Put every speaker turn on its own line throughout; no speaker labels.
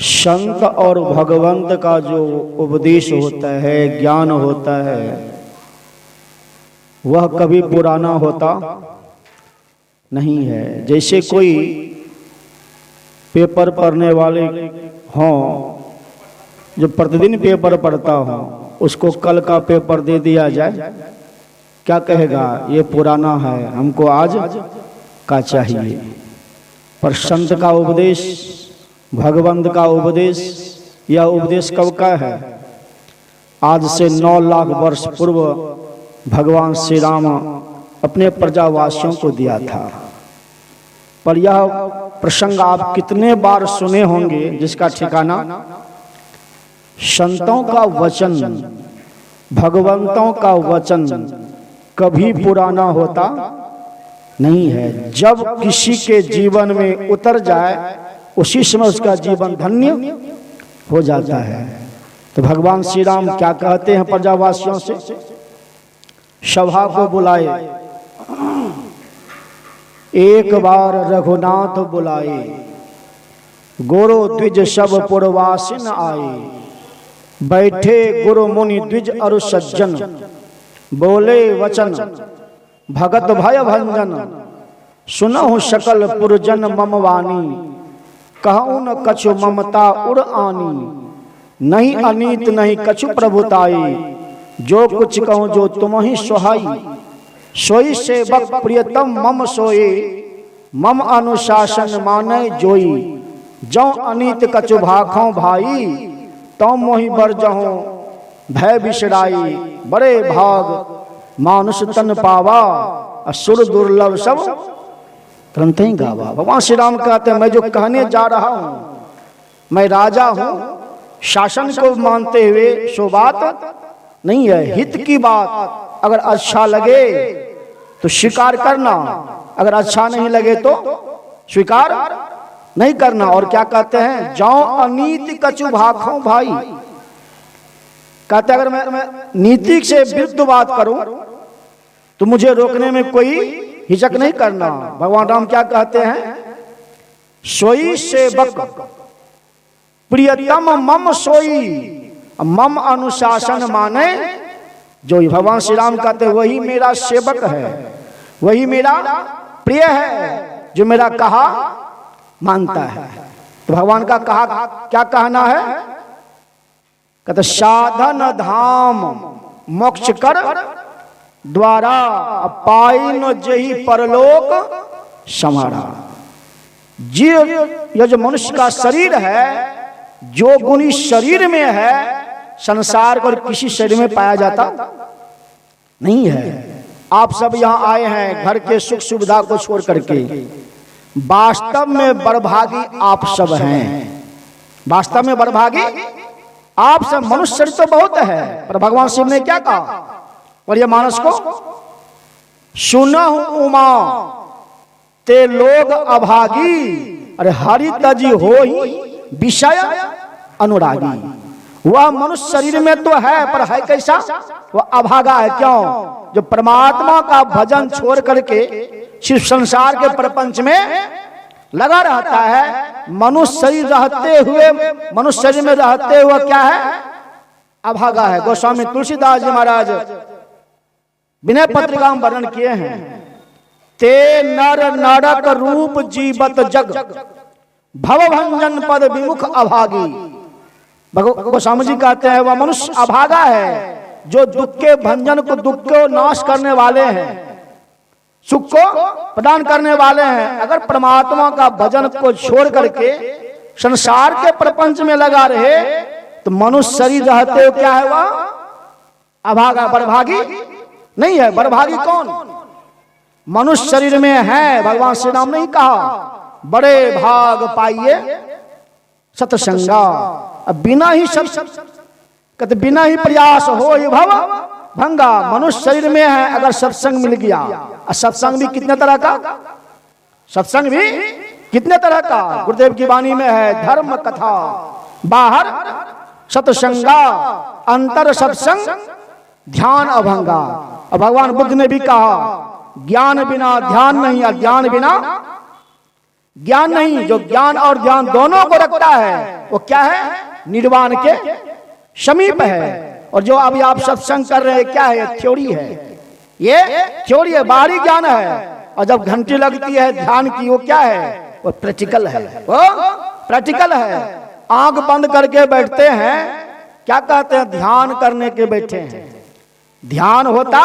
संत और भगवंत का जो उपदेश होता है, ज्ञान होता है, वह कभी पुराना होता नहीं है। जैसे कोई पेपर पढ़ने वाले हों, जो प्रतिदिन पेपर पढ़ता हो, उसको कल का पेपर दे दिया जाए, क्या कहेगा? ये पुराना है, हमको आज का चाहिए। पर संत का उपदेश, भगवंत का उपदेश, यह उपदेश कब का है? आज से 9 लाख वर्ष पूर्व भगवान श्री राम अपने प्रजावासियों को दिया था। पर यह प्रसंग आप कितने बार सुने होंगे, जिसका ठिकाना संतों का वचन, भगवंतों का वचन कभी पुराना होता नहीं है। जब किसी के जीवन में उतर जाए, उसी समय उसका जीवन धन्य हो जाता है। तो भगवान श्री राम क्या कहते हैं प्रजावासियों से? सभा को बुलाए, एक बार रघुनाथ बुलाए, गुरु द्विज सब पुरवासिन आए, बैठे गुरु मुनि द्विज अरु सज्जन, बोले वचन भगत भय भंजन, सुनहु सकल पुरजन मम वाणी, कहूँ न कछु ममता उड़ आनी, नहीं अनीत नहीं कछु प्रभुताई, जो कुछ कहूँ जो तुम ही सोहाई, सोई सेवक प्रियतम मम सोए, मम अनुशासन माने जोई, जो अनीत कछु भाखों भाई, तो मोहि बर जहूँ भय बिसराई, बड़े भाग मानुष तन पावा, असुर दुर्लभ सब ग्रंथ ही गावा। भगवान श्री राम कहते हैं, मैं जो कहने जा रहा हूं, मैं राजा हूं, शासन को मानते हुए सो बात नहीं है, हित की बात। अगर अच्छा लगे तो स्वीकार करना, अगर अच्छा नहीं लगे तो स्वीकार नहीं करना। और क्या कहते हैं? जाओ अनीति कछु भाखों भाई, कहते अगर मैं नीति से विरुद्ध बात करूं तो मुझे रोकने में कोई हिचक नहीं करना। भगवान राम क्या कहते हैं? सोई सेवक प्रियतम मम सोई, मम अनुशासन माने जो। भगवान श्री राम कहते हैं वही मेरा सेवक है, वही मेरा प्रिय है, जो मेरा कहा मानता है। तो भगवान का कहा क्या कहना है? कहते साधन धाम मोक्ष कर द्वारा, पाई न जही परलोक समारा। यह जो मनुष्य का शरीर है, जो गुण इस शरीर में है, संसार को किसी शरीर में पाया जाता नहीं है। आप सब यहाँ आए हैं घर के सुख सुविधा को छोड़ करके, वास्तव में बड़भागी आप सब हैं। वास्तव में बड़भागी आप सब। मनुष्य शरीर तो बहुत है, पर भगवान शिव ने क्या कहा? और ये मानस को सुनहु उमा ते लोग अभागी, अरे हरि तजी हो ही विषय अनुरागी। वह मनुष्य शरीर में तो है, पर है कैसा? वह अभागा है। क्यों? जो परमात्मा का भजन छोड़ करके सिर्फ संसार के प्रपंच में लगा रहता है। मनुष्य शरीर रहते हुए, मनुष्य शरीर में रहते हुए क्या है? अभागा है। गोस्वामी तुलसीदास जी महाराज विनय पत्रिका में वर्णन किए हैं, ते नर नरक रूप जीवत जग, भवभंजन पद विमुख अभागी। गोस्वामी जी कहते हैं वह मनुष्य अभागा है जो दुख के भंजन को, दुख को नाश करने वाले हैं, सुख को प्रदान करने वाले हैं। अगर परमात्मा का भजन को छोड़ करके संसार के प्रपंच में लगा रहे तो मनुष्य शरीर रहते हो क्या है? वह अभागा, बड़भागी नहीं है। बड़भागी कौन? मनुष्य शरीर में है। भगवान श्री राम ने कहा बड़े भाग पाइए सत्संगा। अब बिना ही कहते बिना ही प्रयास हो ही भव भंगा। मनुष्य शरीर में है, अगर सत्संग मिल गया। और सत्संग भी कितने तरह का? सत्संग भी कितने तरह का? गुरुदेव की वाणी में है, धर्म कथा बाहर सत्संगा, अंतर सत्संग ध्यान अभंगा। और भगवान बुद्ध ने भी कहा ज्ञान बिना ध्यान नहीं, और ध्यान बिना ज्ञान नहीं, जो ज्ञान और ध्यान दोनों को रखता है वो क्या है? निर्वाण के समीप है। और जो अभी आप सत्संग कर रहे हैं क्या है? थ्योरी है, ये थ्योरी है, बाहरी ज्ञान है। और जब घंटी लगती है ध्यान की, वो क्या है? वो प्रैक्टिकल है, वो प्रैक्टिकल है। आंख बंद करके बैठते हैं, क्या कहते हैं? ध्यान करने के बैठे हैं, ध्यान होता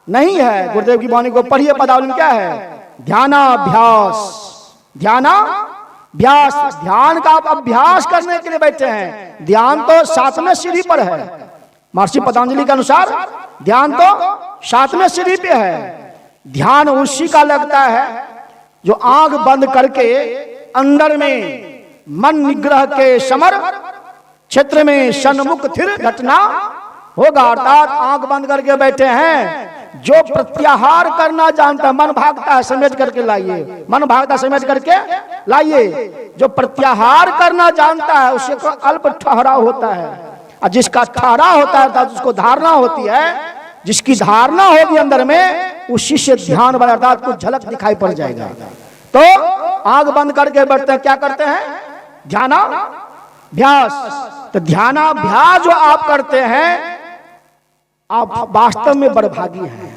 नहीं है। गुरुदेव की वाणी को पढ़िए, पदावली में क्या है? ध्यानाभ्यास, ध्यानाभ्यास, ध्यान का आप अभ्यास करने के लिए बैठे हैं। ध्यान तो 7वें सीढ़ी पर है। महर्षि पतंजलि के अनुसार ध्यान तो 7वें सीढ़ी पे है। ध्यान उसी का लगता है जो आंख बंद करके अंदर में मन निग्रह के समर क्षेत्र में सन्मुख थिर घटना होगा। अर्थात आंख बंद करके बैठे हैं, जो प्रत्याहार करना जानता है, मन भागता है समेट करके लाइए, मन भागता समेट करके लाइए। जो प्रत्याहार करना जानता है उससे को अल्प ठहराव होता है, और जिसका ठहराव होता है अर्थात उसको धारणा होती है, जिसकी धारणा होगी अंदर में, उसी से ध्यान बना, अर्थात कुछ झलक दिखाई पड़ जाएगा। तो आंख बंद करके बैठते हैं, क्या करते हैं? ध्यानाभ्यास। तो ध्यानाभ्यास जो आप करते हैं, आप वास्तव में बड़भागी हैं।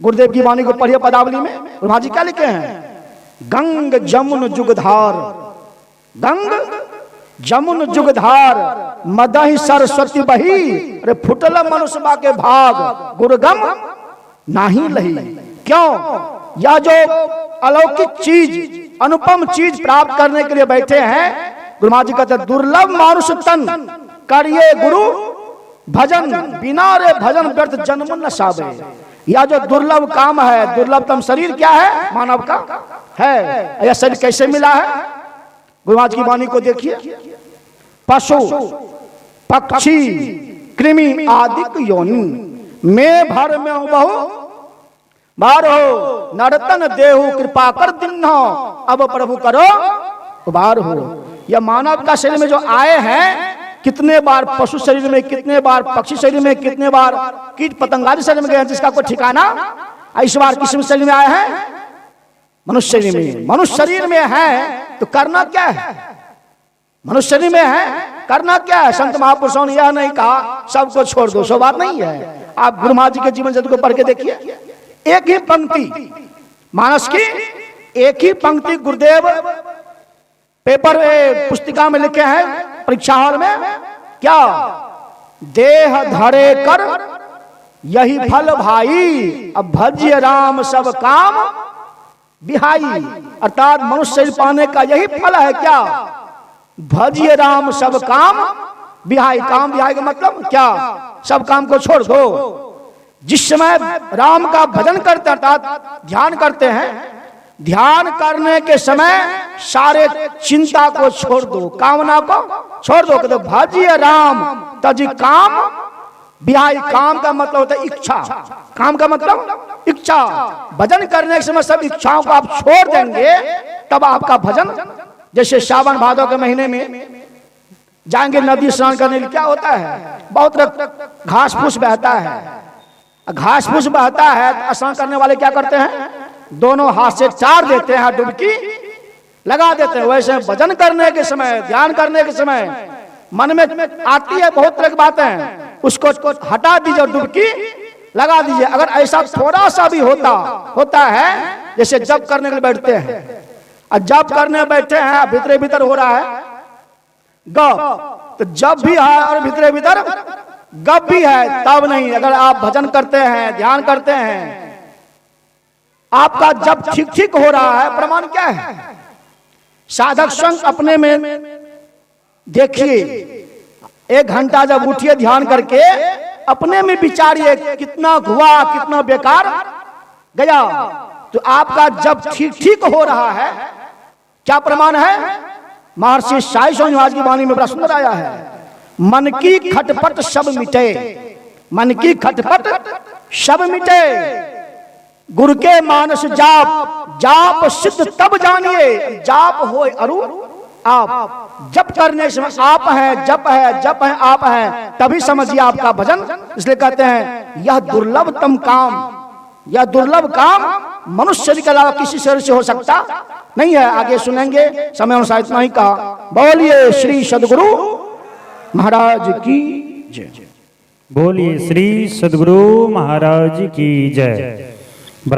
गुरुदेव की वाणी को पढ़िए, पदावली में ब्रह्मा जी क्या लिखे हैं? गंग जमुन जुगधार, गंग जमुन जुगधार, मदहि सरस्वती बही, अरे फुटल मनुष्य बाके भाग, गुरुगम नाही लही। क्यों? यह जो अलौकिक चीज, अनुपम चीज प्राप्त करने के लिए बैठे हैं, गुरुमा जी कहते हैं दुर्लभ मानुष तन करिए गुरु भजन, बिना रे भजन व्यर्थ जन्म न सावे। यह जो दुर्लभ काम है, दुर्लभतम शरीर क्या है? मानव का है। यह शरीर कैसे मिला है? गुरुमाज की वाणी को देखिए, पशु पक्षी कृमि आदि योनि में भर में बहु बारो नरतन देहु कृपा कर दिन्हो, अब प्रभु करो उबार हो। यह मानव का शरीर में जो आए हैं, कितने बार पशु शरीर में, कितने बार पक्षी शरीर में, कितने बार कीट पतंगादि शरीर में गए, जिसका कोई ठिकाना। इस बार किस शरीर में आए हैं? मनुष्य शरीर में। मनुष्य शरीर में है तो करना क्या है? मनुष्य शरीर में है, करना क्या है? संत महापुरुषों ने यह नहीं कहा सबको छोड़ दो, सो बात नहीं है। आप गुरु महाराज जी के जीवन चरित्र को पढ़ के देखिए, एक ही पंक्ति, मानस की एक ही पंक्ति गुरुदेव पेपर पुस्तिका में लिखे हैं, परीक्षा हॉल में, क्या? देह धरे कर यही फल भाई, अब भज्य राम सब काम बिहाई। अर्थात मनुष्य शरीर पाने का यही फल है, क्या? भज्य राम सब काम बिहाई। काम बिहाई का मतलब क्या? सब काम को छोड़ दो। जिस समय राम का भजन करते अर्थात ध्यान करते हैं, ध्यान करने के समय सारे चिंता को छोड़ दो, कामना को छोड़ दो। कहते भज्य राम तजी काम बिहाई। काम का मतलब होता है इच्छा, काम का मतलब इच्छा। भजन करने के समय सब इच्छाओं को आप छोड़ देंगे, तब आपका भजन। जैसे सावन भादों के महीने में जाएंगे नदी स्नान करने के लिए, क्या होता है? बहुत घास फूस बहता है, घास फूस बहता है तो स्नान करने वाले क्या करते हैं? दोनों हाथ से चार देते हैं, डुबकी लगा देते हैं। वैसे भजन करने के समय, ध्यान करने के समय मन में आती है बहुत तरह की बातें, उसको हटा दीजिए और डुबकी लगा दीजिए। अगर ऐसा थोड़ा सा भी होता है, जैसे जप करने के लिए बैठते हैं, और जप करने बैठे हैं, भीतरे भीतर हो रहा है गप, तो जब भी है और भीतरे भीतर गप भी है, तब नहीं। अगर आप भजन करते हैं, ध्यान करते हैं, आपका जब ठीक ठीक हो रहा है, प्रमाण क्या है? साधक संग अपने में देखिए, 1 घंटा जब उठिए ध्यान करके, अपने में विचारिए कितना हुआ, कितना बेकार गया। तो आपका जब ठीक ठीक हो रहा है, क्या प्रमाण है? महर्षि साई स्वामी महाराज की वाणी में बड़ा सुंदर आया है, मन की खटपट सब मिटे, मन की खटपट सब मिटे, गुरु के मानस जाप, जाप सिद्ध तब जानिए, जाप होय अरु आप। जप करने से आप हैं, जप है, जप है, आप हैं, तभी समझिए आपका भजन। इसलिए कहते हैं यह दुर्लभतम काम, यह दुर्लभ काम मनुष्य के अलावा किसी शरीर से हो सकता नहीं है। आगे सुनेंगे, समय अनुसार इतना ही कहा। बोलिए श्री सद्गुरु महाराज की जय।
बोलिए श्री सद्गुरु महाराज की जय।